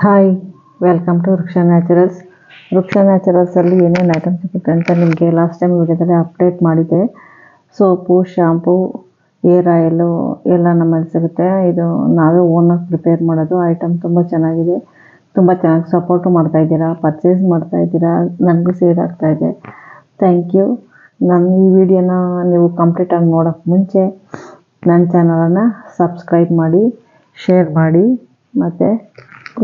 Hi, welcome to ವೃಕ್ಷ naturals. ವೃಕ್ಷ ನ್ಯಾಚುರಲ್ಸಲ್ಲಿ ಏನೇನು ಐಟಮ್ ಸಿಗುತ್ತೆ ಅಂತ ನಿಮಗೆ ಲಾಸ್ಟ್ ಟೈಮ್ ವಿಡಿಯೋದಲ್ಲಿ ಅಪ್ಡೇಟ್ ಮಾಡಿದ್ದೆ. ಸೋಪು, ಶಾಂಪು, ಏರ್ ಆಯಿಲು ಎಲ್ಲ ನಮ್ಮಲ್ಲಿ ಸಿಗುತ್ತೆ. ಇದು ನಾವೇ ಓನಾಗಿ ಪ್ರಿಪೇರ್ ಮಾಡೋದು. ಐಟಮ್ ತುಂಬ ಚೆನ್ನಾಗಿದೆ, ತುಂಬ ಚೆನ್ನಾಗಿ ಸಪೋರ್ಟು ಮಾಡ್ತಾಯಿದ್ದೀರಾ, ಪರ್ಚೇಸ್ ಮಾಡ್ತಾಯಿದ್ದೀರಾ, ನನಗೂ ಸೇಲ್ ಆಗ್ತಾಯಿದೆ. Thank you. ನನ್ನ ಈ ವಿಡಿಯೋನ ನೀವು ಕಂಪ್ಲೀಟಾಗಿ ನೋಡೋಕ್ಕೆ ಮುಂಚೆ ನನ್ನ ಚಾನಲನ್ನು ಸಬ್ಸ್ಕ್ರೈಬ್ ಮಾಡಿ, ಶೇರ್ ಮಾಡಿ, ಮತ್ತು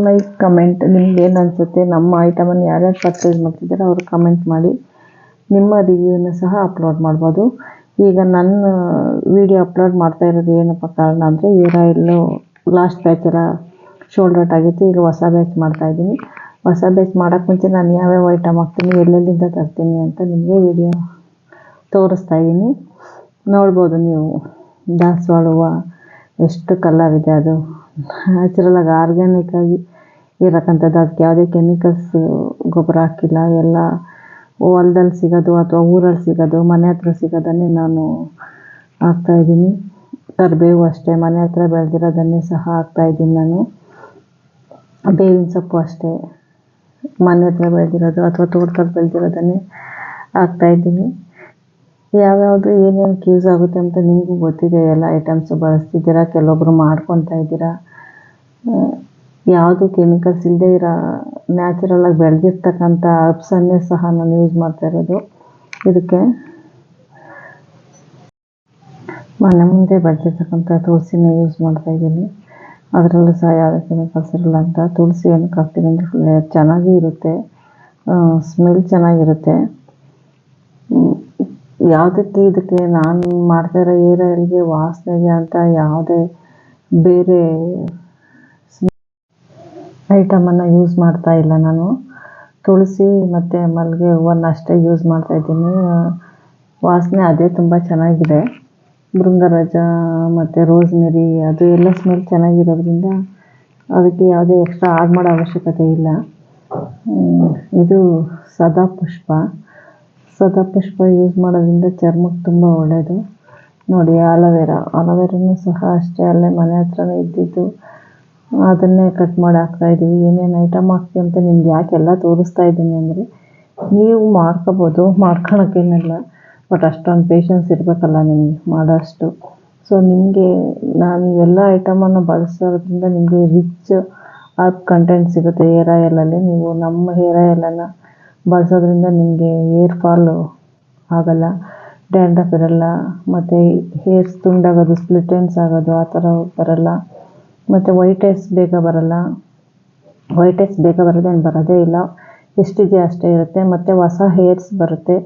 ಲೈಕ್, ಕಮೆಂಟ್. ನಿಮ್ಗೆ ಏನು ಅನಿಸುತ್ತೆ, ನಮ್ಮ ಐಟಮನ್ನು ಯಾರ್ಯಾರು ಪರ್ಚೇಸ್ ಮಾಡ್ತಿದ್ದಾರೆ ಅವರು ಕಮೆಂಟ್ ಮಾಡಿ. ನಿಮ್ಮ ರಿವ್ಯೂನ ಸಹ ಅಪ್ಲೋಡ್ ಮಾಡ್ಬೋದು. ಈಗ ನನ್ನ ವಿಡಿಯೋ ಅಪ್ಲೋಡ್ ಮಾಡ್ತಾ ಇರೋದು ಏನಪ್ಪ ಕಾರಣ ಅಂದರೆ, ಏರ್ ಆಯಿಲು ಲಾಸ್ಟ್ ಬ್ಯಾಚ್ ಎಲ್ಲ ಶೋಲ್ಡ್ ಔಟ್ ಆಗಿತ್ತು. ಈಗ ಹೊಸ ಬ್ಯಾಚ್ ಮಾಡ್ತಾಯಿದ್ದೀನಿ. ಹೊಸ ಬ್ಯಾಚ್ ಮಾಡೋಕ್ಕೆ ಮುಂಚೆ ನಾನು ಯಾವ್ಯಾವ ಐಟಮ್ ಹಾಕ್ತೀನಿ, ಎಲ್ಲೆಲ್ಲಿಂದ ತರ್ತೀನಿ ಅಂತ ನಿಮಗೆ ವಿಡಿಯೋ ತೋರಿಸ್ತಾ ಇದ್ದೀನಿ. ನೋಡ್ಬೋದು ನೀವು. ದಾಸವಾಳ ಹೂವು ಎಷ್ಟು ಕಲರ್ ಇದೆ. ಅದು ನ್ಯಾಚುರಲಾಗಿ ಆರ್ಗ್ಯಾನಿಕ್ಕಾಗಿ ಇರಕ್ಕಂಥದ್ದು. ಅದಕ್ಕೆ ಯಾವುದೇ ಕೆಮಿಕಲ್ಸ್ ಗೊಬ್ಬರ ಹಾಕಿಲ್ಲ. ಎಲ್ಲ ಹೊಲ್ದಲ್ಲಿ ಸಿಗೋದು ಅಥವಾ ಊರಲ್ಲಿ ಸಿಗೋದು, ಮನೆ ಹತ್ರ ಸಿಗೋದನ್ನೇ ನಾನು ಹಾಕ್ತಾಯಿದ್ದೀನಿ. ಕರಿಬೇವು ಅಷ್ಟೇ, ಮನೆ ಹತ್ರ ಬೆಳೆದಿರೋದನ್ನೇ ಸಹ ಹಾಕ್ತಾಯಿದ್ದೀನಿ ನಾನು. ಬೇವಿನ ಸೊಪ್ಪು ಅಷ್ಟೇ, ಮನೆ ಹತ್ರ ಬೆಳೆದಿರೋದು ಅಥವಾ ತೋಟದಲ್ಲಿ ಬೆಳೆದಿರೋದನ್ನೇ ಹಾಕ್ತಾಯಿದ್ದೀನಿ. ಯಾವ್ಯಾವುದು ಏನೇನಕ್ಕೆ ಯೂಸ್ ಆಗುತ್ತೆ ಅಂತ ನಿಮಗೂ ಗೊತ್ತಿದೆ. ಎಲ್ಲ ಐಟಮ್ಸು ಬಳಸ್ತಿದ್ದೀರಾ, ಕೆಲವೊಬ್ಬರು ಮಾಡ್ಕೊತಾ ಇದ್ದೀರಾ. ಯಾವುದು ಕೆಮಿಕಲ್ಸ್ ಇಲ್ಲದೆ ಇರೋ ನ್ಯಾಚುರಲಾಗಿ ಬೆಳೆದಿರ್ತಕ್ಕಂಥ ಹರ್ಬ್ಸನ್ನೇ ಸಹ ನಾನು ಯೂಸ್ ಮಾಡ್ತಾ ಇರೋದು. ಇದಕ್ಕೆ ಮನೆ ಮುಂದೆ ಬೆಳೆದಿರ್ತಕ್ಕಂಥ ತುಳಸಿನ ಯೂಸ್ ಮಾಡ್ತಾಯಿದ್ದೀನಿ. ಅದರಲ್ಲೂ ಸಹ ಯಾವುದೇ ಕೆಮಿಕಲ್ಸ್ ಇರಲ್ಲ ಅಂತ. ತುಳಸಿ ಏನಕ್ಕೆ ಹಾಕ್ತೀನಿ ಅಂದರೆ ಚೆನ್ನಾಗೂ ಇರುತ್ತೆ, ಸ್ಮೆಲ್ ಚೆನ್ನಾಗಿರುತ್ತೆ. ಯಾವುದಕ್ಕೆ ಇದಕ್ಕೆ ನಾನು ಮಾಡ್ತಾಯಿರೋ ಏರ್ ಆಯಿಲ್ಗೆ, ವಾಸನೆಗೆ ಅಂತ ಯಾವುದೇ ಬೇರೆ ಐಟಮನ್ನು ಯೂಸ್ ಮಾಡ್ತಾ ಇಲ್ಲ ನಾನು. ತುಳಸಿ ಮತ್ತು ಮಲ್ಲಿಗೆ ಹೂವನ್ನು ಅಷ್ಟೇ ಯೂಸ್ ಮಾಡ್ತಾಯಿದ್ದೀನಿ. ವಾಸನೆ ಅದೇ ತುಂಬ ಚೆನ್ನಾಗಿದೆ. ಭೃಂಗರಾಜ ಮತ್ತು ರೋಸ್ಮೆರಿ ಅದು ಎಲ್ಲ ಸ್ಮೆಲ್ ಚೆನ್ನಾಗಿರೋದ್ರಿಂದ ಅದಕ್ಕೆ ಯಾವುದೇ ಎಕ್ಸ್ಟ್ರಾ ಆಡ್ ಮಾಡೋ ಅವಶ್ಯಕತೆ ಇಲ್ಲ. ಇದು ಸದಾಪುಷ್ಪ ಯೂಸ್ ಮಾಡೋದ್ರಿಂದ ಚರ್ಮಕ್ಕೆ ತುಂಬ ಒಳ್ಳೆಯದು. ನೋಡಿ, ಆಲೋವೆರಾನು ಸಹ ಅಷ್ಟೇ, ಅಲ್ಲೇ ಮನೆ ಹತ್ರನೇ ಇದ್ದಿದ್ದು, ಅದನ್ನೇ ಕಟ್ ಮಾಡಿ ಹಾಕ್ತಾಯಿದ್ದೀವಿ. ಏನೇನು ಐಟಮ್ ಹಾಕ್ತೀವಿ ಅಂತ ನಿಮ್ಗೆ ಯಾಕೆಲ್ಲ ತೋರಿಸ್ತಾ ಇದ್ದೀನಿ ಅಂದರೆ, ನೀವು ಮಾಡ್ಕೋಬೋದು, ಮಾಡ್ಕೊಳಕ್ಕೇನಿಲ್ಲ. ಬಟ್ ಅಷ್ಟೊಂದು ಪೇಷನ್ಸ್ ಇರಬೇಕಲ್ಲ ನಿಮಗೆ ಮಾಡೋಷ್ಟು. ಸೊ ನಿಮಗೆ ನಾನು ಇವೆಲ್ಲ ಐಟಮನ್ನು ಬಳಸೋದ್ರಿಂದ ನಿಮಗೆ ರಿಚ್ ಹರ್ಬ್ ಕಂಟೆಂಟ್ ಸಿಗುತ್ತೆ ಏರ್ ಆಯಿಲಲ್ಲಿ. ನೀವು ನಮ್ಮ ಹೇರ್ ಆಯಿಲನ್ನು ಬಳಸೋದ್ರಿಂದ ನಿಮಗೆ ಹೇರ್ ಫಾಲು ಆಗೋಲ್ಲ, ಡ್ಯಾಂಡ್ರಫ್ ಇರಲ್ಲ, ಮತ್ತು ಹೇರ್ಸ್ ತುಂಡಾಗೋದು, ಸ್ಪ್ಲಿಟ್ ಎಂಡ್ಸ್ ಆಗೋದು ಆ ಥರ ಬರಲ್ಲ. ಮತ್ತು ವೈಟ್ ಹೇರ್ಸ್ ಬೇಗ ಬರಲ್ಲ. ವೈಟ್ ಹೇರ್ಸ್ ಬೇಗ ಬರೋದೇನು ಬರೋದೇ ಇಲ್ಲ, ಎಷ್ಟಿದೆ ಅಷ್ಟೇ ಇರುತ್ತೆ. ಮತ್ತು ಹೊಸ ಹೇರ್ಸ್ ಬರುತ್ತೆ.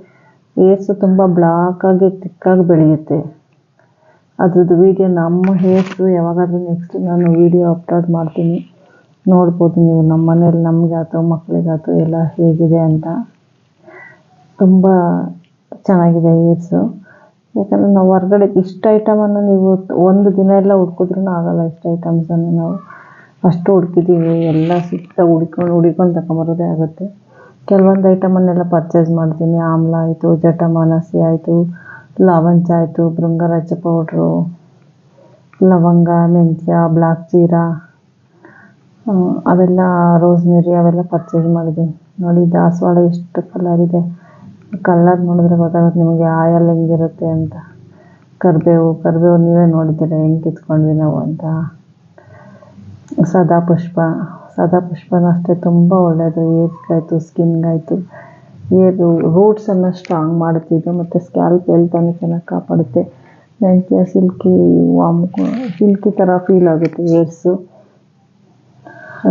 ಹೇರ್ಸು ತುಂಬ ಬ್ಲಾಕಾಗಿ ತಿಕ್ಕಾಗಿ ಬೆಳೆಯುತ್ತೆ. ಅದ್ರದ್ದು ವೀಡಿಯೋ, ನಮ್ಮ ಹೇರ್ಸು ಯಾವಾಗಾದರೂ ನೆಕ್ಸ್ಟ್ ನಾನು ವೀಡಿಯೋ ಅಪ್ಲೋಡ್ ಮಾಡ್ತೀನಿ. ನೋಡ್ಬೋದು ನೀವು ನಮ್ಮ ಮನೇಲಿ ನಮಗಾಯ್ತು ಮಕ್ಕಳಿಗಾಯ್ತು ಎಲ್ಲ ಹೇಗಿದೆ ಅಂತ. ತುಂಬ ಚೆನ್ನಾಗಿದೆ ಹೇರ್ಸು. ಯಾಕಂದರೆ ನಾವು ಹೊರ್ಗಡೆ ಇಷ್ಟು ಐಟಮನ್ನು ನೀವು ಒಂದು ದಿನ ಎಲ್ಲ ಹುಡ್ಕಿದ್ರೂ ಆಗಲ್ಲ. ಇಷ್ಟು ಐಟಮ್ಸನ್ನು ನಾವು ಅಷ್ಟು ಹುಡುಕಿದ್ದೀವಿ, ಎಲ್ಲ ಸುತ್ತ ಹುಡ್ಕೊಂಡು ತಗೊಂಬರೋದೇ ಆಗುತ್ತೆ. ಕೆಲವೊಂದು ಐಟಮನ್ನೆಲ್ಲ ಪರ್ಚೇಸ್ ಮಾಡ್ತೀನಿ. ಆಮ್ಲ ಆಯಿತು, ಜಟಮಾನಸಿ ಆಯಿತು, ಲವಂಚ ಆಯಿತು, ಭೃಂಗರಾಜ ಪೌಡ್ರು, ಲವಂಗ, ಮೆಂತ್ಯ, ಬ್ಲಾಕ್ ಜೀರಾ, ಅವೆಲ್ಲ ರೋಸ್ಮೆರಿ ಅವೆಲ್ಲ ಪರ್ಚೇಸ್ ಮಾಡಿದ್ದೀನಿ. ನೋಡಿ, ದಾಸವಾಳ ಎಷ್ಟು ಕಲರ್ ಇದೆ. ಕಲರ್ ನೋಡಿದ್ರೆ ಗೊತ್ತಾಗುತ್ತೆ ನಿಮಗೆ ಆಯಲ್ ಹೆಂಗಿರುತ್ತೆ ಅಂತ. ಕರಿಬೇವು ನೀವೇ ನೋಡಿದ್ದೀರ ಹೆಂಗೆ ಕಿತ್ಕೊಂಡ್ವಿ ನಾವು ಅಂತ. ಸದಾಪುಷ್ಪನೂ ಅಷ್ಟೇ ತುಂಬ ಒಳ್ಳೆಯದು. ಏರ್ಗಾಯಿತು, ಸ್ಕಿನ್ಗಾಯಿತು, ರೂಟ್ಸನ್ನು ಸ್ಟ್ರಾಂಗ್ ಮಾಡುತ್ತಿದ್ದು, ಮತ್ತು ಸ್ಕ್ಯಾಲ್ಪ್ ಹೆಲ್ತನ್ನು ಚೆನ್ನಾಗಿ ಕಾಪಾಡುತ್ತೆ. ಮೆಂತ್ಯ ಸಿಲ್ಕಿ ಥರ ಫೀಲ್ ಆಗುತ್ತೆ ಹೇರ್ಸು.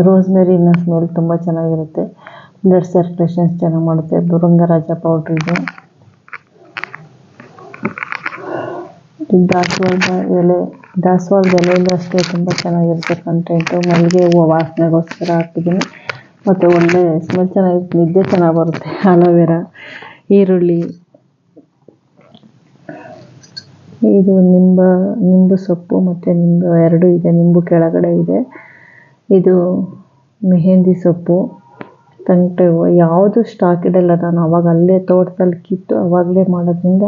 ರೋಸ್ಮೆರಿನ ಸ್ಮೆಲ್ ತುಂಬ ಚೆನ್ನಾಗಿರುತ್ತೆ, ಬ್ಲಡ್ ಸರ್ಕ್ಯುಲೇಷನ್ಸ್ ಚೆನ್ನಾಗಿ ಮಾಡುತ್ತೆ. ಭೃಂಗರಾಜ ಪೌಡ್ರ್ ಇದು. ದಾಸವಾಳದ ಎಲೆಯಲ್ಲೂ ಅಷ್ಟೇ ತುಂಬ ಚೆನ್ನಾಗಿರುತ್ತೆ ಕಂಟೆಂಟು. ಮಲ್ಲಿಗೆ ಹೂವು ವಾಸನೆಗೋಸ್ಕರ ಹಾಕಿದ್ದೀನಿ, ಮತ್ತು ಒಳ್ಳೆ ಸ್ಮೆಲ್ ಚೆನ್ನಾಗಿರುತ್ತೆ, ನಿದ್ದೆ ಚೆನ್ನಾಗಿ ಬರುತ್ತೆ. ಆಲೋವೆರಾ, ಈರುಳ್ಳಿ, ಇದು ನಿಂಬು ಸೊಪ್ಪು ಮತ್ತು ನಿಂಬು ಎರಡೂ ಇದೆ. ನಿಂಬು ಕೆಳಗಡೆ ಇದೆ. ಇದು ಮೆಹಂದಿ ಸೊಪ್ಪು, ತಂಟೆ ಹೂವು. ಯಾವುದು ಸ್ಟಾಕ್ ಇಡಲ್ಲ ನಾನು. ಅವಾಗ ಅಲ್ಲೇ ತೋಟದಲ್ಲಿ ಕಿತ್ತು ಅವಾಗಲೇ ಮಾಡೋದ್ರಿಂದ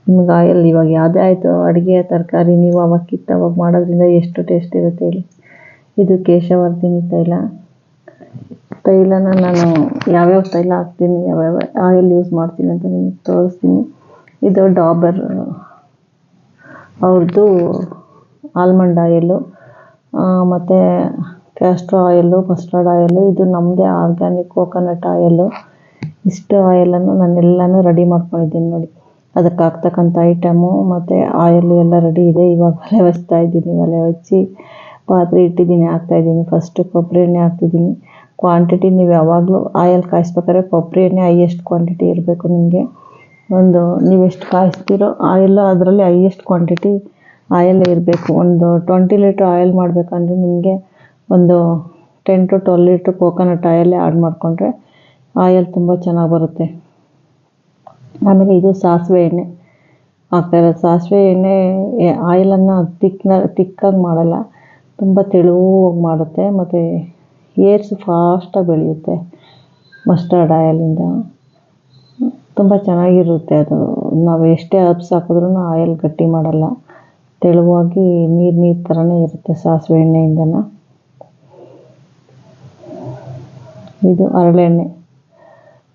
ನಿಮ್ಗೆ ಆಯಿಲ್ ಇವಾಗ ಯಾವುದೇ ಆಯಿತು ಅಡುಗೆ ತರಕಾರಿ ನೀವು ಅವಾಗ ಕಿತ್ತು ಅವಾಗ ಮಾಡೋದ್ರಿಂದ ಎಷ್ಟು ಟೇಸ್ಟ್ ಇರುತ್ತೆ ಹೇಳಿ. ಇದು ಕೇಶವರ್ಧಿನಿ ತೈಲ. ತೈಲನ ನಾನು ಯಾವ್ಯಾವ ತೈಲ ಹಾಕ್ತೀನಿ, ಯಾವ್ಯಾವ ಆಯಿಲ್ ಯೂಸ್ ಮಾಡ್ತೀನಿ ಅಂತ ನಿಮಗೆ ತೋರಿಸ್ತೀನಿ. ಇದು ಡಾಬರ್ ಅವ್ರದ್ದು ಆಲ್ಮಂಡ್ ಆಯಿಲು, ಮತ್ತು ಕ್ಯಾಸ್ಟ್ರ್ ಆಯಿಲು, ಮಸ್ಟರ್ಡ್ ಆಯಿಲು. ಇದು ನಮ್ಮದೇ ಆರ್ಗ್ಯಾನಿಕ್ ಕೋಕೋನಟ್ ಆಯಿಲು. ಇಷ್ಟು ಆಯಿಲನ್ನು ನಾನೆಲ್ಲನೂ ರೆಡಿ ಮಾಡ್ಕೊಂಡಿದ್ದೀನಿ ನೋಡಿ. ಅದಕ್ಕೆ ಹಾಕ್ತಕ್ಕಂಥ ಐಟಮು ಮತ್ತು ಆಯಿಲು ಎಲ್ಲ ರೆಡಿ ಇದೆ. ಇವಾಗ ಒಲೆ ಹಚ್ತಾ ಇದ್ದೀನಿ. ಒಲೆ ಹಚ್ಚಿ ಪಾತ್ರೆ ಇಟ್ಟಿದ್ದೀನಿ, ಹಾಕ್ತಾಯಿದ್ದೀನಿ. ಫಸ್ಟು ಕೊಬ್ಬರಿ ಎಣ್ಣೆ ಹಾಕ್ತಿದ್ದೀನಿ. ಕ್ವಾಂಟಿಟಿ ನೀವು ಯಾವಾಗಲೂ ಆಯಿಲ್ ಕಾಯಿಸ್ಬೇಕಾದ್ರೆ ಕೊಬ್ಬರಿ ಎಣ್ಣೆ ಹೈಯೆಸ್ಟ್ ಕ್ವಾಂಟಿಟಿ ಇರಬೇಕು ನಿಮಗೆ. ನೀವು ಎಷ್ಟು ಕಾಯಿಸ್ತೀರೋ ಆಯಿಲ್ ಅದರಲ್ಲಿ ಹೈಯೆಸ್ಟ್ ಕ್ವಾಂಟಿಟಿ ಆಯಿಲ್ ಇರಬೇಕು. ಒಂದು 20 ಲೀಟ್ರ್ ಆಯಿಲ್ ಮಾಡಬೇಕಂದ್ರೆ ನಿಮಗೆ ಒಂದು 10 to 12 litre coconut oil add ಮಾಡಿಕೊಂಡ್ರೆ ಆಯಿಲ್ ತುಂಬ ಚೆನ್ನಾಗಿ ಬರುತ್ತೆ. ಆಮೇಲೆ ಇದು ಸಾಸಿವೆ ಎಣ್ಣೆ ಹಾಕ್ತಾಯಿರೋದು. ಸಾಸಿವೆ ಎಣ್ಣೆ ಆಯಿಲನ್ನು ತಿಕ್ಕಾಗಿ ಮಾಡಲ್ಲ, ತುಂಬ ತೆಳುವಾಗಿ ಮಾಡುತ್ತೆ. ಮತ್ತು ಏರ್ಸ್ ಫಾಸ್ಟಾಗಿ ಬೆಳೆಯುತ್ತೆ ಮಸ್ಟರ್ಡ್ ಆಯಿಲಿಂದ. ತುಂಬ ಚೆನ್ನಾಗಿರುತ್ತೆ ಅದು. ನಾವು ಎಷ್ಟೇ ಹಬ್ಸ್ ಹಾಕಿದ್ರೂ ಆಯಿಲ್ ಗಟ್ಟಿ ಮಾಡಲ್ಲ, ತೆಳುವಾಗಿ ನೀರು ಥರನೇ ಇರುತ್ತೆ ಸಾಸಿವೆ ಎಣ್ಣೆಯಿಂದನ. ಇದು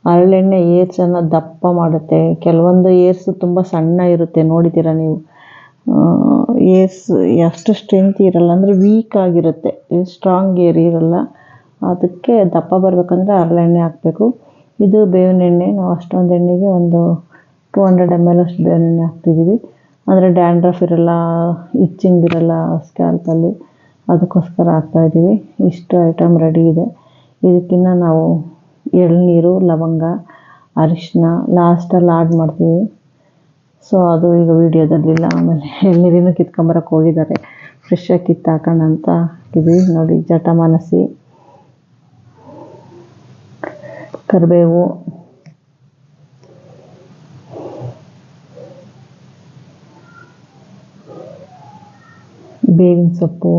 ಹರಳೆಣ್ಣೆ ಏರ್ಸನ್ನು ದಪ್ಪ ಮಾಡುತ್ತೆ. ಕೆಲವೊಂದು ಏರ್ಸು ತುಂಬ ಸಣ್ಣ ಇರುತ್ತೆ, ನೋಡಿದ್ದೀರ ನೀವು. ಏರ್ಸ್ ಎಷ್ಟು ಸ್ಟ್ರೆಂತ್ ಇರಲ್ಲ, ಅಂದರೆ ವೀಕ್ ಆಗಿರುತ್ತೆ, ಸ್ಟ್ರಾಂಗ್ ಏರ್ ಇರಲ್ಲ. ಅದಕ್ಕೆ ದಪ್ಪ ಬರಬೇಕಂದ್ರೆ ಹರಳೆಣ್ಣೆ ಹಾಕಬೇಕು. ಇದು ಬೇವಿನ ಎಣ್ಣೆ. ನಾವು ಅಷ್ಟೊಂದು ಎಣ್ಣೆಗೆ ಒಂದು 200 ml ಅಷ್ಟು ಬೇವಿನ ಎಣ್ಣೆ ಹಾಕ್ತಿದ್ದೀವಿ. ಅಂದರೆ ಡ್ಯಾಂಡ್ರಫ್ ಇರಲ್ಲ, ಇಚ್ಚಿಂಗ್ ಇರಲ್ಲ ಸ್ಕ್ಯಾಲ್ಪಲ್ಲಿ, ಅದಕ್ಕೋಸ್ಕರ ಹಾಕ್ತಾಯಿದ್ದೀವಿ. ಇಷ್ಟು ಐಟಮ್ ರೆಡಿ ಇದೆ. ಇದಕ್ಕಿನ್ನ ನಾವು ಎಳ್ನೀರು, ಲವಂಗ, ಅರಿಶಿನ ಲಾಸ್ಟಲ್ಲಿ ಆ್ಯಡ್ ಮಾಡ್ತೀವಿ. ಸೊ ಅದು ಈಗ ವೀಡಿಯೋದಲ್ಲಿಲ್ಲ. ಆಮೇಲೆ ಎಳ್ನೀರಿನೂ ಕಿತ್ಕೊಂಬರಕ್ಕೆ ಹೋಗಿದ್ದಾರೆ, ಫ್ರೆಶ್ಶಾಗಿ ಕಿತ್ತು ಹಾಕೋಣ ಅಂತ ಹಾಕಿದ್ವಿ ನೋಡಿ. ಜಟಮಾನಸಿ, ಕರಿಬೇವು, ಬೇವಿನ ಸೊಪ್ಪು,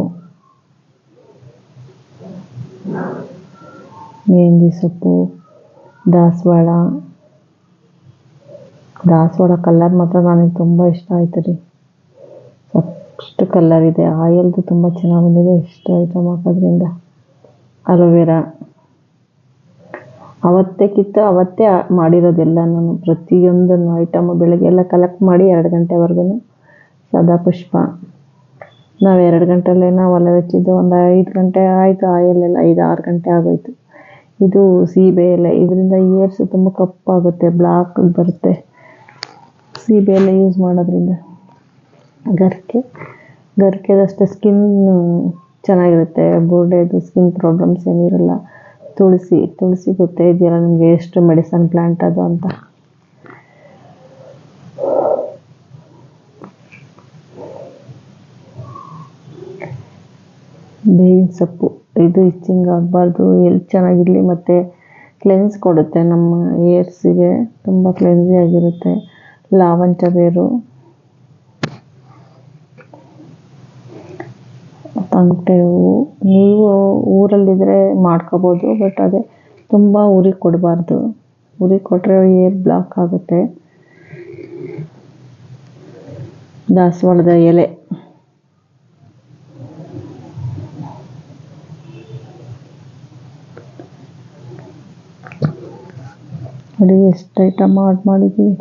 ಮೆಹಂದಿ ಸೊಪ್ಪು, ದಾಸವಾಳ ಕಲ್ಲರ್ ಮಾತ್ರ ನನಗೆ ತುಂಬ ಇಷ್ಟ ಆಯ್ತು ರೀ. ಅಷ್ಟು ಕಲ್ಲರ್ ಇದೆ. ಆಯಿಲ್ದು ತುಂಬ ಚೆನ್ನಾಗಿ ಬಂದಿದೆ ಇಷ್ಟು ಐಟಮ್ ಹಾಕೋದ್ರಿಂದ. ಅಲೋವೆರಾ ಅವತ್ತೇ ಕಿತ್ತು ಅವತ್ತೇ ಮಾಡಿರೋದೆಲ್ಲ ನಾನು. ಪ್ರತಿಯೊಂದನ್ನು ಐಟಮು ಬೆಳಗ್ಗೆ ಎಲ್ಲ ಕಲೆಕ್ಟ್ ಮಾಡಿ 2 ಗಂಟೆವರೆಗೂ. ಸದಾಪುಷ್ಪ ನಾವು 2 ಗಂಟೆಲ್ಲೇ ಒಲೆ ಹಚ್ಚಿದ್ದು, ಒಂದು 5 ಗಂಟೆ ಆಯಿತು. ಆಯಿಲೆಲ್ಲ 5-6 ಗಂಟೆ ಆಗೋಯ್ತು. ಇದು ಸೀಬೆ ಎಲೆ. ಇದರಿಂದ ಏರ್ಸ್ ತುಂಬ ಕಪ್ಪಾಗುತ್ತೆ, ಬ್ಲಾಕ್ ಬರುತ್ತೆ ಸೀಬೆ ಎಲೆ ಯೂಸ್ ಮಾಡೋದ್ರಿಂದ. ಗರಿಕೆದಷ್ಟೇ ಸ್ಕಿನ್ ಚೆನ್ನಾಗಿರುತ್ತೆ, ಬುರ್ಡೆದು ಸ್ಕಿನ್ ಪ್ರಾಬ್ಲಮ್ಸ್ ಏನಿರಲ್ಲ. ತುಳಸಿ ಗೊತ್ತೇ ಇದೆಯಲ್ಲ ನಿಮಗೆ, ಎಷ್ಟು ಮೆಡಿಸನ್ ಪ್ಲ್ಯಾಂಟ್ ಅದು ಅಂತ. ಬೇವಿನ ಸೊಪ್ಪು, ಇದು ಇಚ್ಚಿಂಗ್ ಆಗಬಾರ್ದು, ಎಲ್ಲಿ ಚೆನ್ನಾಗಿರಲಿ, ಮತ್ತು ಕ್ಲೆನ್ಸ್ ಕೊಡುತ್ತೆ ನಮ್ಮ ಏರ್ಸಿಗೆ, ತುಂಬ ಕ್ಲೆನ್ಸಿ ಆಗಿರುತ್ತೆ. ಲಾವಂಚ ಬೇರು, ತಂಟೆ ಹೂವು. ನೀವು ಊರಲ್ಲಿದ್ದರೆ ಮಾಡ್ಕೋಬೋದು, ಬಟ್ ಅದೇ ತುಂಬ ಉರಿ ಕೊಡಬಾರ್ದು. ಉರಿ ಕೊಟ್ಟರೆ ಏರ್ ಬ್ಲಾಕ್ ಆಗುತ್ತೆ. ದಾಸವಾಳದ ಎಲೆ, ನೋಡಿ ಎಷ್ಟು ಐಟಮ್ ಆಡ್ ಮಾಡಿದ್ದೀವಿ.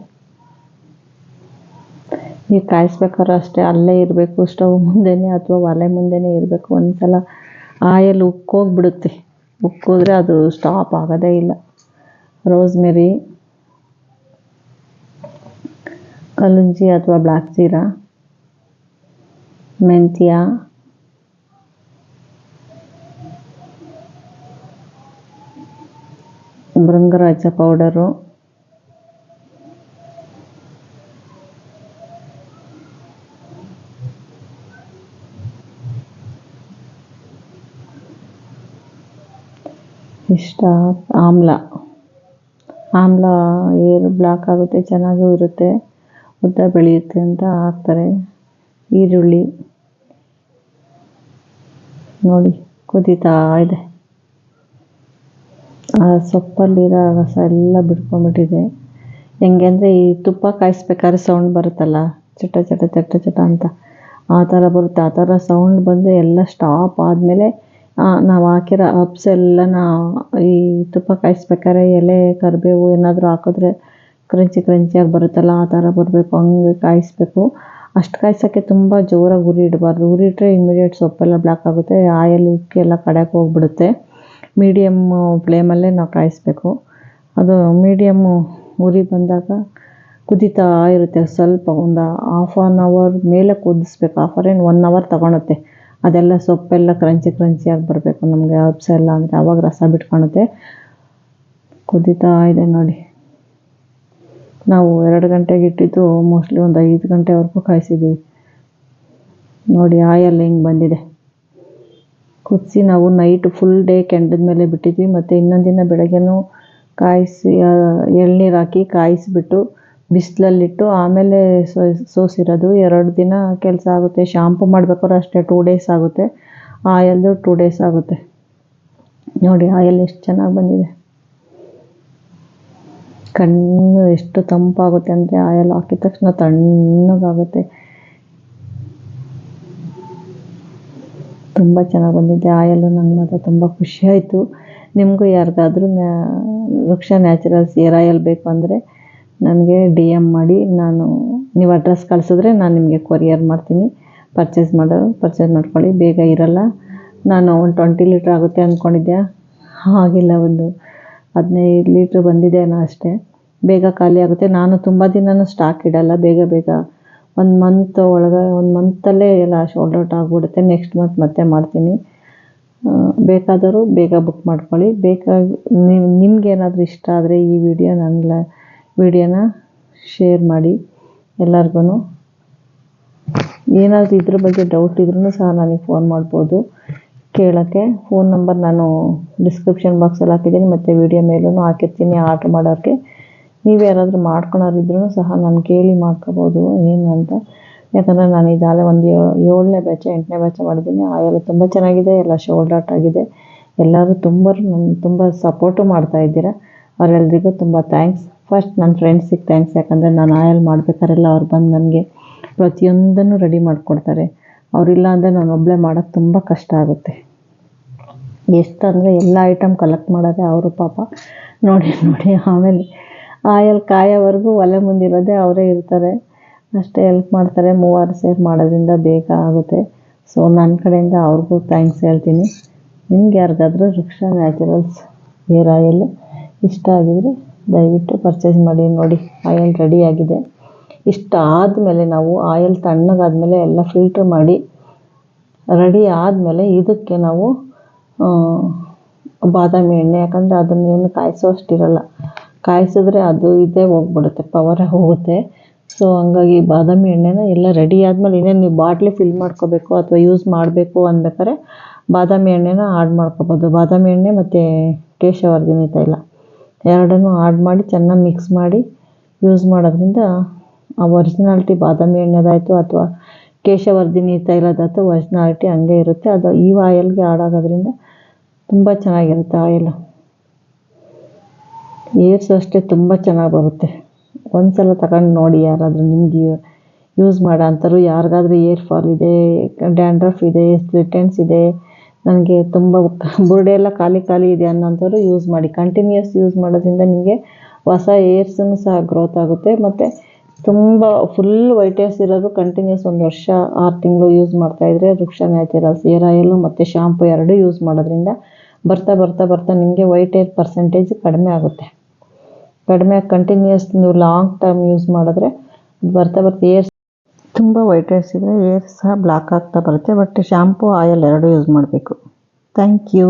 ನೀವು ಕಾಯಿಸ್ಬೇಕಾದ್ರೆ ಅಷ್ಟೇ ಅಲ್ಲೇ ಇರಬೇಕು, ಸ್ಟವ್ ಮುಂದೆನೇ ಅಥವಾ ಒಲೆ ಮುಂದೆನೇ ಇರಬೇಕು. ಒಂದ್ಸಲ ಆಯಿಲ್ ಉಕ್ಕೋಗ್ಬಿಡುತ್ತೆ, ಉಕ್ಕೋದ್ರೆ ಅದು ಸ್ಟಾಪ್ ಆಗೋದೇ ಇಲ್ಲ. ರೋಸ್ಮೆರಿ, ಕಲ್ಲುಂಜಿ ಅಥವಾ ಬ್ಲ್ಯಾಕ್ ಜೀರಾ, ಮೆಂತ್ಯ, ಭೃಂಗರಾಜ ಪೌಡರು, ಇಷ್ಟ. ಆಮ್ಲ ಏರ್ ಬ್ಲಾಕ್ ಆಗುತ್ತೆ, ಚೆನ್ನಾಗೂ ಇರುತ್ತೆ, ಉದ್ದ ಬೆಳೆಯುತ್ತೆ ಅಂತ ಹಾಕ್ತಾರೆ. ಈರುಳ್ಳಿ ನೋಡಿ ಕುದೀತಾ ಇದೆ. ಆ ಸೊಪ್ಪಲ್ಲಿರೋ ರಸ ಎಲ್ಲ ಬಿಟ್ಕೊಂಡ್ಬಿಟ್ಟಿದೆ. ಹೆಂಗೆ ಅಂದರೆ ಈ ತುಪ್ಪ ಕಾಯಿಸ್ಬೇಕಾದ್ರೆ ಸೌಂಡ್ ಬರುತ್ತಲ್ಲ, ಚಟ ಚಟ ಚಟ ಚಟ ಅಂತ, ಆ ಥರ ಬರುತ್ತೆ. ಆ ಥರ ಸೌಂಡ್ ಬಂದು ಎಲ್ಲ ಸ್ಟಾಪ್ ಆದಮೇಲೆ ನಾವು ಹಾಕಿರೋ ಹಬ್ಸ್ ಎಲ್ಲ ಈ ತುಪ್ಪ ಕಾಯಿಸ್ಬೇಕಾದ್ರೆ ಎಲೆ ಕರಿಬೇವು ಏನಾದರೂ ಹಾಕಿದ್ರೆ ಕ್ರಂಚಿಯಾಗಿ ಬರುತ್ತಲ್ಲ, ಆ ಥರ ಬರಬೇಕು, ಹಂಗೆ ಕಾಯಿಸ್ಬೇಕು. ಅಷ್ಟು ಕಾಯ್ಸೋಕ್ಕೆ ತುಂಬ ಜೋರಾಗಿ ಉರಿ ಇಡಬಾರ್ದು. ಉರಿ ಇಟ್ಟರೆ ಇಮಿಡಿಯೇಟ್ ಸೊಪ್ಪೆಲ್ಲ ಬ್ಲ್ಯಾಕ್ ಆಗುತ್ತೆ, ಆಯಲ್ ಉಕ್ಕಿ ಎಲ್ಲ ಕಡೆಗೆ ಹೋಗ್ಬಿಡುತ್ತೆ. ಮೀಡಿಯಮ್ ಫ್ಲೇಮಲ್ಲೇ ನಾವು ಕಾಯಿಸ್ಬೇಕು. ಅದು ಮೀಡಿಯಮ್ಮು ಉರಿ ಬಂದಾಗ ಕುದೀತಾ ಇರುತ್ತೆ. ಸ್ವಲ್ಪ ಒಂದು ಹಾಫ್ ಆನ್ ಅವರ್ ಮೇಲೆ ಕುದಿಸ್ಬೇಕು. ಹಾಫ್ ಅವರ್ ಏನು 1 ಅವರ್ ತಗೊಳುತ್ತೆ. ಅದೆಲ್ಲ ಸೊಪ್ಪೆಲ್ಲ ಕ್ರಂಚಿಯಾಗಿ ಬರಬೇಕು ನಮಗೆ, ಹಬ್ಸ್ ಎಲ್ಲ ಅಂದರೆ ಆವಾಗ ರಸ ಬಿಟ್ಕೊಳುತ್ತೆ. ಕುದೀತಾ ಇದೆ ನೋಡಿ. ನಾವು 2 ಗಂಟೆಗೆ ಇಟ್ಟಿದ್ದು ಮೋಸ್ಟ್ಲಿ ಒಂದು 5 ಗಂಟೆವರೆಗೂ ಕಾಯಿಸಿದ್ದೀವಿ ನೋಡಿ. ಆಯಲ್ ಹೆಂಗೆ ಬಂದಿದೆ. ಕುದಿಸಿ ನಾವು ನೈಟ್ ಫುಲ್ ಡೇ ಕೆಂಡದ ಮೇಲೆ ಬಿಟ್ಟಿದ್ವಿ. ಮತ್ತು ಇನ್ನೊಂದು ದಿನ ಬೆಳಗ್ಗೆನೂ ಕಾಯಿಸಿ ಎಳ್ನೀರು ಹಾಕಿ ಕಾಯಿಸಿಬಿಟ್ಟು ಬಿಸಿಲಲ್ಲಿಟ್ಟು ಆಮೇಲೆ ಸೋಸಿರೋದು. 2 ದಿನ ಕೆಲಸ ಆಗುತ್ತೆ. ಶಾಂಪು ಮಾಡ್ಬೇಕಾದ್ರೆ ಅಷ್ಟೇ 2 ಡೇಸ್ ಆಗುತ್ತೆ. ಆಯಲ್ದು 2 ಡೇಸ್ ಆಗುತ್ತೆ ನೋಡಿ. ಆಯಲ್ ಎಷ್ಟು ಚೆನ್ನಾಗಿ ಬಂದಿದೆ. ಕಣ್ಣು ಎಷ್ಟು ತಂಪಾಗುತ್ತೆ ಅಂದರೆ ಆಯಲ್ ಹಾಕಿದ ತಕ್ಷಣ ತಣ್ಣಗಾಗುತ್ತೆ. ತುಂಬ ಚೆನ್ನಾಗಿ ಬಂದಿದೆ ಆಯಲ್ಲು. ನಂಗೆ ಮಾತ್ರ ತುಂಬ ಖುಷಿ ಆಯಿತು. ನಿಮಗೂ ಯಾರಿಗಾದ್ರೂ ವೃಕ್ಷ ನ್ಯಾಚುರಲ್ಸ್ ಏರ್ ಆಯಲ್ ಬೇಕು ಅಂದರೆ ನನಗೆ DM ಮಾಡಿ, ನೀವು ಅಡ್ರೆಸ್ ಕಳಿಸಿದ್ರೆ ನಾನು ನಿಮಗೆ ಕೊರಿಯರ್ ಮಾಡ್ತೀನಿ. ಪರ್ಚೇಸ್ ಮಾಡ್ಕೊಳ್ಳಿ, ಬೇಗ ಇರಲ್ಲ. ನಾನು ಒಂದು 20 ಲೀಟ್ರ್ ಆಗುತ್ತೆ ಅಂದ್ಕೊಂಡಿದ್ದೆ, ಆಗಿಲ್ಲ, ಒಂದು 15 ಲೀಟ್ರ್ ಬಂದಿದೆನೋ ಅಷ್ಟೇ. ಬೇಗ ಖಾಲಿ ಆಗುತ್ತೆ. ನಾನು ತುಂಬ ದಿನವೂ ಸ್ಟಾಕ್ ಇಡಲ್ಲ, ಬೇಗ 1 ಮಂತಲ್ಲೇ ಎಲ್ಲ ಶೋಲ್ಡ್ ಔಟ್ ಆಗಿಬಿಡುತ್ತೆ. ನೆಕ್ಸ್ಟ್ ಮಂತ್ ಮತ್ತೆ ಮಾಡ್ತೀನಿ. ಬೇಕಾದರೂ ಬೇಗ ಬುಕ್ ಮಾಡ್ಕೊಳ್ಳಿ. ನಿಮ್ಗೇನಾದರೂ ಇಷ್ಟ ಆದರೆ ಈ ವಿಡಿಯೋನ ಶೇರ್ ಮಾಡಿ ಎಲ್ಲರಿಗೂ. ಏನಾದರೂ ಇದ್ರ ಬಗ್ಗೆ ಡೌಟ್ ಇದ್ರೂ ಸಹ ನನಗೆ ಫೋನ್ ಮಾಡ್ಬೋದು ಕೇಳೋಕ್ಕೆ. ಫೋನ್ ನಂಬರ್ ನಾನು ಡಿಸ್ಕ್ರಿಪ್ಷನ್ ಬಾಕ್ಸಲ್ಲಿ ಹಾಕಿದ್ದೀನಿ, ಮತ್ತು ವಿಡಿಯೋ ಮೇಲೂ ಹಾಕಿರ್ತೀನಿ. ಆರ್ಡ್ರ್ ಮಾಡೋರಿಗೆ ನೀವು ಯಾರಾದರೂ ಮಾಡ್ಕೊಳೋರಿದ್ರೂ ಸಹ ನಾನು ಕೇಳಿ ಮಾಡ್ಕೋಬೋದು ಏನು ಅಂತ. ಯಾಕಂದರೆ ನಾನು ಇದಾಗಲೇ ಒಂದು 7ನೇ ಬ್ಯಾಚ್ 8ನೇ ಬ್ಯಾಚ್ ಮಾಡಿದ್ದೀನಿ. ಆಯಲ್ ತುಂಬ ಚೆನ್ನಾಗಿದೆ, ಎಲ್ಲ ಶೋಲ್ಡ್ ಔಟ್ ಆಗಿದೆ. ಎಲ್ಲರೂ ತುಂಬ ಸಪೋರ್ಟು ಮಾಡ್ತಾಯಿದ್ದೀರಾ. ಅವರೆಲ್ಲರಿಗೂ ತುಂಬ ಥ್ಯಾಂಕ್ಸ್. ಫಸ್ಟ್ ನನ್ನ ಫ್ರೆಂಡ್ಸಿಗೆ ಥ್ಯಾಂಕ್ಸ್, ಯಾಕಂದರೆ ನಾನು ಆಯಲ್ ಮಾಡಬೇಕಾರೆಲ್ಲ ಅವ್ರು ಬಂದು ನನಗೆ ಪ್ರತಿಯೊಂದನ್ನು ರೆಡಿ ಮಾಡಿಕೊಡ್ತಾರೆ. ಅವರಿಲ್ಲ ಅಂದರೆ ನಾನು ಒಬ್ಬಳೇ ಮಾಡೋಕ್ಕೆ ತುಂಬ ಕಷ್ಟ ಆಗುತ್ತೆ. ಎಷ್ಟಂದರೆ ಎಲ್ಲ ಐಟಮ್ ಕಲೆಕ್ಟ್ ಮಾಡೋದೇ ಅವರು ಪಾಪ. ನೋಡಿ ಆಮೇಲೆ ಆಯಲ್ ಕಾಯೋವರೆಗೂ ಒಲೆ ಮುಂದಿರೋದೇ ಅವರೇ ಇರ್ತಾರೆ. ಅಷ್ಟೇ ಹೆಲ್ಪ್ ಮಾಡ್ತಾರೆ. 3 ಸೇರಿ ಮಾಡೋದ್ರಿಂದ ಬೇಗ ಆಗುತ್ತೆ. ಸೊ ನನ್ನ ಕಡೆಯಿಂದ ಅವ್ರಿಗೂ ಥ್ಯಾಂಕ್ಸ್ ಹೇಳ್ತೀನಿ. ನಿಮ್ಗೆ ಯಾರಿಗಾದ್ರೂ ವೃಕ್ಷ ನ್ಯಾಚುರಲ್ಸ್ ಏರ್ ಆಯಲ್ ಇಷ್ಟ ಆಗಿದರೆ ದಯವಿಟ್ಟು ಪರ್ಚೇಸ್ ಮಾಡಿ. ನೋಡಿ ಆಯಲ್ ರೆಡಿಯಾಗಿದೆ. ಇಷ್ಟಾದಮೇಲೆ ನಾವು ಆಯಲ್ ತಣ್ಣಗಾದ್ಮೇಲೆ ಎಲ್ಲ ಫಿಲ್ಟ್ರ್ ಮಾಡಿ ರೆಡಿ ಆದಮೇಲೆ ಇದಕ್ಕೆ ನಾವು ಬಾದಾಮಿ ಎಣ್ಣೆ, ಯಾಕಂದರೆ ಅದನ್ನೇನು ಕಾಯಿಸೋಷ್ಟಿರಲ್ಲ. ಕಾಯಿಸಿದ್ರೆ ಅದು ಇದೇ ಹೋಗ್ಬಿಡುತ್ತೆ, ಪವರೇ ಹೋಗುತ್ತೆ. ಸೊ ಹಂಗಾಗಿ ಬಾದಾಮಿ ಎಣ್ಣೆನ ಎಲ್ಲ ರೆಡಿ ಆದಮೇಲೆ ಇನ್ನೇನು ನೀವು ಬಾಟ್ಲಿ ಫಿಲ್ ಮಾಡ್ಕೋಬೇಕು ಅಥವಾ ಯೂಸ್ ಮಾಡಬೇಕು ಅನ್ಬೇಕಾದ್ರೆ ಬಾದಾಮಿ ಎಣ್ಣೆನ ಆಡ್ ಮಾಡ್ಕೋಬೋದು. ಬಾದಾಮಿ ಎಣ್ಣೆ ಮತ್ತು ಕೇಶವರ್ಧಿನಿ ತೈಲ ಎರಡನ್ನೂ ಆಡ್ ಮಾಡಿ ಚೆನ್ನಾಗಿ ಮಿಕ್ಸ್ ಮಾಡಿ ಯೂಸ್ ಮಾಡೋದ್ರಿಂದ ಆ ಒರಿಜಿನಾಲಿಟಿ ಬಾದಾಮಿ ಎಣ್ಣೆದಾಯಿತು ಅಥವಾ ಕೇಶವರ್ಧಿನಿ ತೈಲದಾಯ್ತು ಒರಿಜಿನಾಲಿಟಿ ಹಂಗೆ ಇರುತ್ತೆ. ಅದು ಈ ಆಯಲ್ಗೆ ಆಡ್ ಆಗೋದ್ರಿಂದ ತುಂಬ ಚೆನ್ನಾಗಿರುತ್ತೆ ಆಯಿಲ್. ಏರ್ಸು ಅಷ್ಟೇ ತುಂಬ ಚೆನ್ನಾಗಿ ಬರುತ್ತೆ. ಒಂದ್ಸಲ ತಗೊಂಡು ನೋಡಿ ಯಾರಾದರೂ ನಿಮಗೆ ಯೂಸ್ ಮಾಡೋ ಅಂಥವ್ರು. ಯಾರಿಗಾದ್ರೂ ಏರ್ ಫಾಲ್ ಇದೆ, ಡ್ಯಾಂಡ್ರಫ್ ಇದೆ, ಸ್ಪ್ಲಿಟ್ ಎಂಡ್ಸ್ ಇದೆ, ನನಗೆ ತುಂಬ ಬುರುಡೆ ಎಲ್ಲ ಖಾಲಿ ಇದೆ ಅನ್ನೋಂಥವ್ರು ಯೂಸ್ ಮಾಡಿ. ಕಂಟಿನ್ಯೂಸ್ ಯೂಸ್ ಮಾಡೋದ್ರಿಂದ ನಿಮಗೆ ಹೊಸ ಏರ್ಸನ್ನು ಸಹ ಗ್ರೋತ್ ಆಗುತ್ತೆ. ಮತ್ತು ತುಂಬ ಫುಲ್ ವೈಟ್ ಏರ್ಸ್ ಇರೋದು ಕಂಟಿನ್ಯೂಸ್ 1 ವರ್ಷ 6 ತಿಂಗಳು ಯೂಸ್ ಮಾಡ್ತಾಯಿದ್ರೆ ವೃಕ್ಷ ನ್ಯಾಚುರಲ್ಸ್ ಏರ್ ಆಯಿಲು ಮತ್ತು ಶಾಂಪು ಎರಡೂ ಯೂಸ್ ಮಾಡೋದ್ರಿಂದ ಬರ್ತಾ ನಿಮಗೆ ವೈಟ್ ಏರ್ ಪರ್ಸೆಂಟೇಜ್ ಕಡಿಮೆ ಆಗುತ್ತೆ. ಕಂಟಿನ್ಯೂಸ್ ನೀವು ಲಾಂಗ್ ಟರ್ಮ್ ಯೂಸ್ ಮಾಡಿದ್ರೆ ಬರ್ತಾ ಏರ್ಸ್ ತುಂಬ ವೈಟ್ ಏರ್ಸ್ ಇದ್ದರೆ ಏರ್ಸ್ ಸಹ ಬ್ಲ್ಯಾಕ್ ಆಗ್ತಾ ಬರುತ್ತೆ. ಬಟ್ ಶಾಂಪು ಆಯಿಲ್ ಎರಡೂ ಯೂಸ್ ಮಾಡಬೇಕು. Thank you.